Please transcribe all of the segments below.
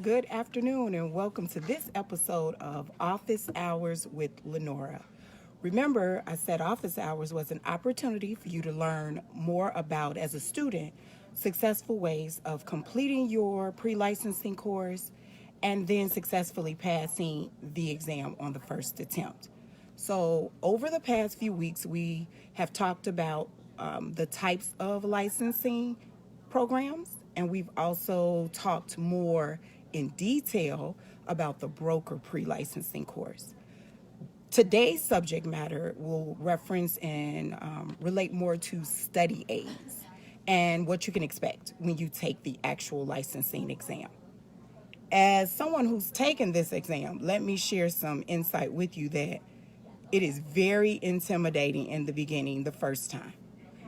Good afternoon, and welcome to this episode of Office Hours with Lanora. Remember, I said office hours was an opportunity for you to learn more about, as a student, successful ways of completing your pre licensing course and then successfully passing the exam on the first attempt. So, over the past few weeks, we have talked about the types of licensing programs, and we've also talked more in detail about the broker pre licensing course. Today's subject matter will reference and relate more to study aids and what you can expect when you take the actual licensing exam. As someone who's taken this exam, let me share some insight with you that it is very intimidating in the beginning, the first time.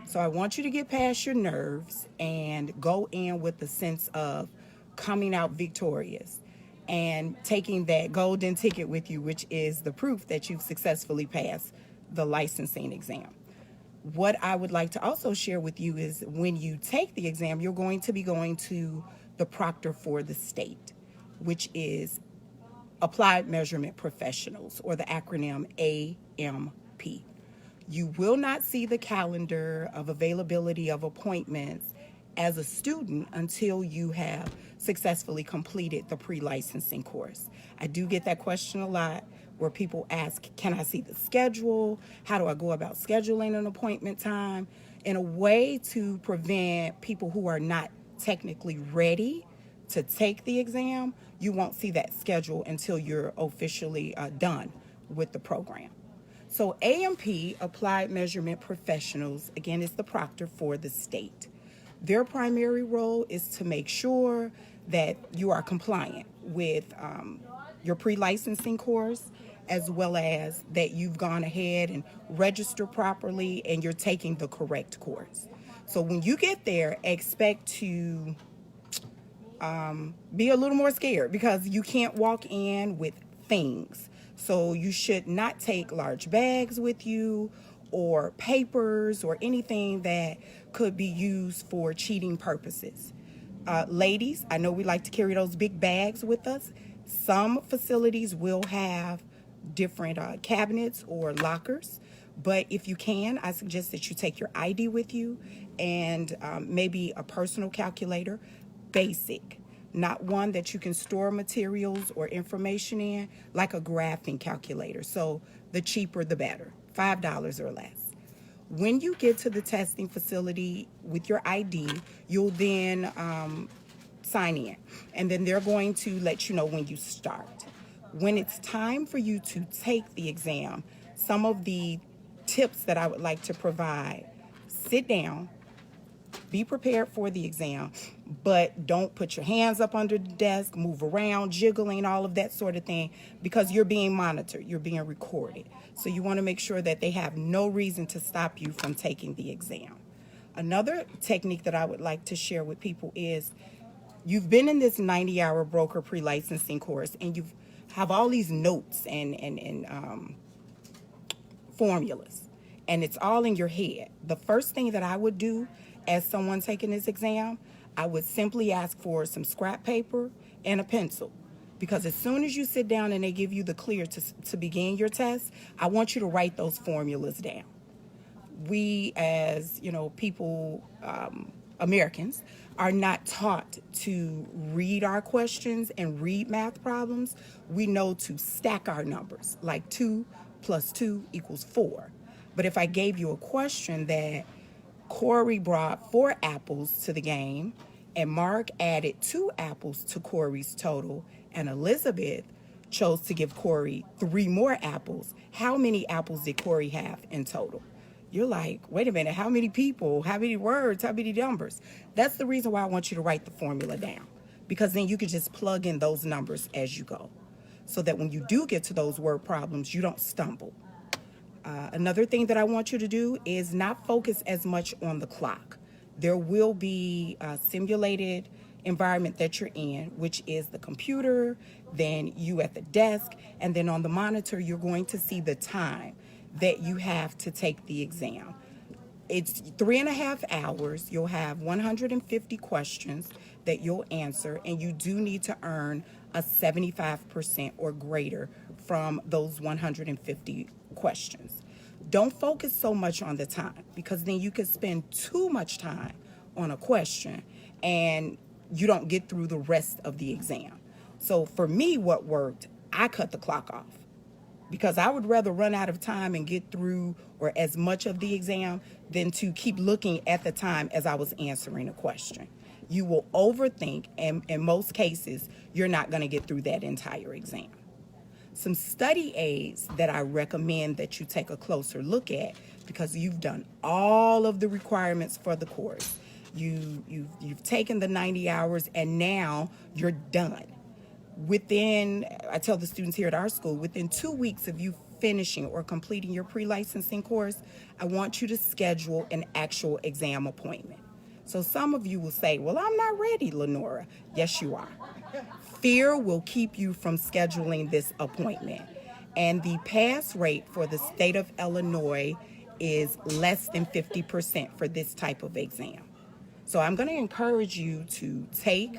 So I want you to get past your nerves and go in with the sense of coming out victorious and taking that golden ticket with you, which is the proof that you've successfully passed the licensing exam. What I would like to also share with you is when you take the exam, you're going to be going to the proctor for the state, which is Applied Measurement Professionals, or the acronym AMP. You will not see the calendar of availability of appointments as a student until you have successfully completed the pre-licensing course. I do get that question a lot where people ask, can I see the schedule? How do I go about scheduling an appointment time? In a way to prevent people who are not technically ready to take the exam, you won't see that schedule until you're officially done with the program. So AMP, Applied Measurement Professionals, again, is the proctor for the state. Their primary role is to make sure that you are compliant with your pre-licensing course, as well as that you've gone ahead and registered properly and you're taking the correct course. So when you get there, expect to be a little more scared because you can't walk in with things. So you should not take large bags with you or papers or anything that could be used for cheating purposes. Ladies, I know we like to carry those big bags with us. Some facilities will have different cabinets or lockers, but if you can, I suggest that you take your ID with you and maybe a personal calculator, basic, not one that you can store materials or information in, like a graphing calculator. So the cheaper, the better, $5 or less. When you get to the testing facility with your ID, you'll then sign in, and then they're going to let you know when you start. When it's time for you to take the exam, some of the tips that I would like to provide: sit down, be prepared for the exam, but don't put your hands up under the desk, move around, jiggling, all of that sort of thing, because you're being monitored, you're being recorded. So you want to make sure that they have no reason to stop you from taking the exam. Another technique that I would like to share with people is you've been in this 90-hour broker pre-licensing course and you have all these notes and formulas, and it's all in your head. The first thing that I would do as someone taking this exam, I would simply ask for some scrap paper and a pencil. Because as soon as you sit down and they give you the clear to begin your test, I want you to write those formulas down. We, as people, Americans, are not taught to read our questions and read math problems. We know to stack our numbers, like 2 plus 2 equals 4. But if I gave you a question that Corey brought 4 apples to the game, and Mark added 2 apples to Corey's total, and Elizabeth chose to give Corey 3 more apples, how many apples did Corey have in total? You're like, wait a minute, how many people, how many words, how many numbers? That's the reason why I want you to write the formula down, because then you can just plug in those numbers as you go, so that when you do get to those word problems, you don't stumble. Another thing that I want you to do is not focus as much on the clock. There will be a simulated environment that you're in, which is the computer, then you at the desk, and then on the monitor, you're going to see the time that you have to take the exam. It's 3.5 hours. You'll have 150 questions that you'll answer, and you do need to earn a 75% or greater from those 150 questions. Don't focus so much on the time, because then you could spend too much time on a question and you don't get through the rest of the exam. So for me, what worked, I cut the clock off, because I would rather run out of time and get through or as much of the exam than to keep looking at the time as I was answering a question. You will overthink, and in most cases, you're not going to get through that entire exam. Some study aids that I recommend that you take a closer look at, because you've done all of the requirements for the course. You've taken the 90 hours and now you're done. I tell the students here at our school, within 2 weeks of you finishing or completing your pre-licensing course, I want you to schedule an actual exam appointment. So some of you will say, well, I'm not ready, Lanora. Yes, you are. Fear will keep you from scheduling this appointment. And the pass rate for the state of Illinois is less than 50% for this type of exam. So I'm going to encourage you to take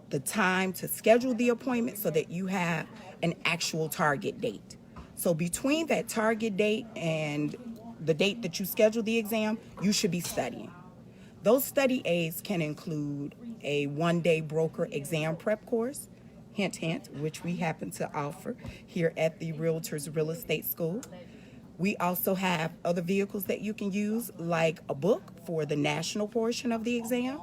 the time to schedule the appointment so that you have an actual target date. So between that target date and the date that you schedule the exam, you should be studying. Those study aids can include a one-day broker exam prep course, hint, hint, which we happen to offer here at the Realtors Real Estate School. We also have other vehicles that you can use, like a book for the national portion of the exam,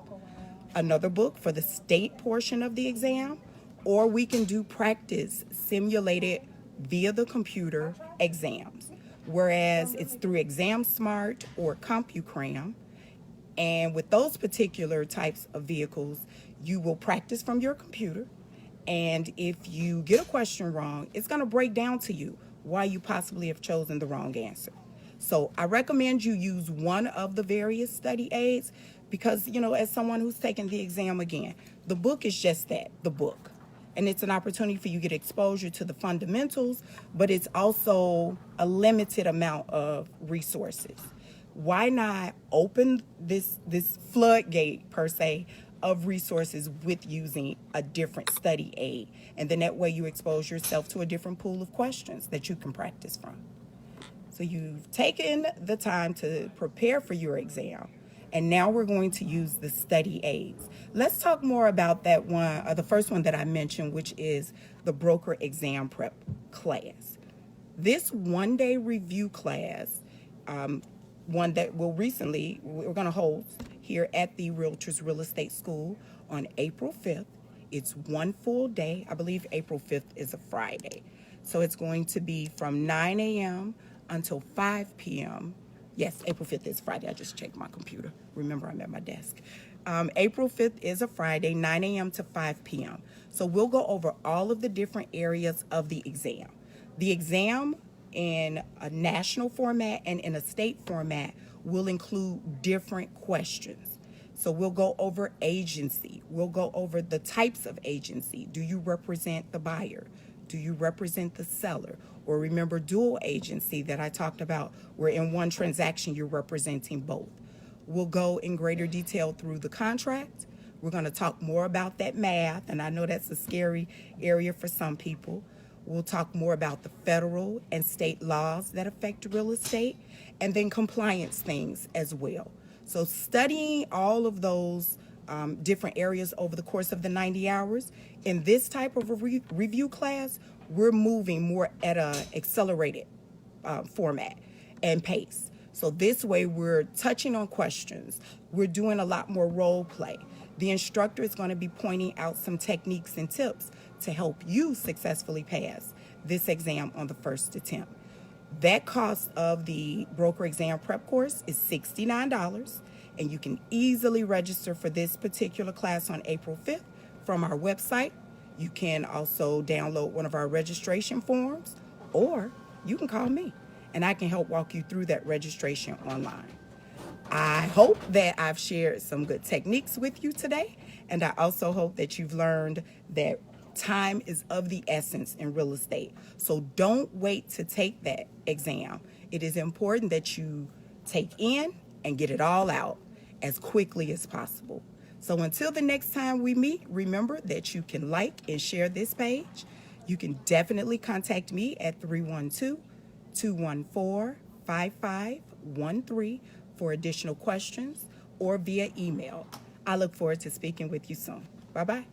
another book for the state portion of the exam, or we can do practice simulated via the computer exams, whereas it's through Exam Smart or CompuCram. And with those particular types of vehicles, you will practice from your computer. And if you get a question wrong, it's going to break down to you why you possibly have chosen the wrong answer. So I recommend you use one of the various study aids, because, as someone who's taking the exam again, the book is just that, the book. And it's an opportunity for you to get exposure to the fundamentals, but it's also a limited amount of resources. Why not open this floodgate, per se, of resources with using a different study aid? And then that way you expose yourself to a different pool of questions that you can practice from. So you've taken the time to prepare for your exam, and now we're going to use the study aids. Let's talk more about that one, the first one that I mentioned, which is the broker exam prep class. This one-day review class, one that we're going to hold here at the Realtors Real Estate School on April 5th. It's one full day. I believe April 5th is a Friday. So it's going to be from 9 a.m. until 5 p.m. Yes, April 5th is Friday. I just checked my computer. Remember, I'm at my desk. April 5th is a Friday, 9 a.m. to 5 p.m. So we'll go over all of the different areas of the exam. The exam in a national format and in a state format will include different questions. So we'll go over agency. We'll go over the types of agency. Do you represent the buyer? Do you represent the seller? Or remember dual agency that I talked about, where in one transaction you're representing both. We'll go in greater detail through the contract. We're going to talk more about that math, and I know that's a scary area for some people. We'll talk more about the federal and state laws that affect real estate, and then compliance things as well. So studying all of those different areas over the course of the 90 hours, in this type of a review class, we're moving more at an accelerated format and pace. So this way we're touching on questions. We're doing a lot more role play. The instructor is going to be pointing out some techniques and tips to help you successfully pass this exam on the first attempt. That cost of the broker exam prep course is $69, and you can easily register for this particular class on April 5th from our website. You can also download one of our registration forms, or you can call me, and I can help walk you through that registration online. I hope that I've shared some good techniques with you today, and I also hope that you've learned that time is of the essence in real estate. So don't wait to take that exam. It is important that you take in and get it all out as quickly as possible. So until the next time we meet, remember that you can like and share this page. You can definitely contact me at 312-214-5513 for additional questions or via email. I look forward to speaking with you soon. Bye-bye.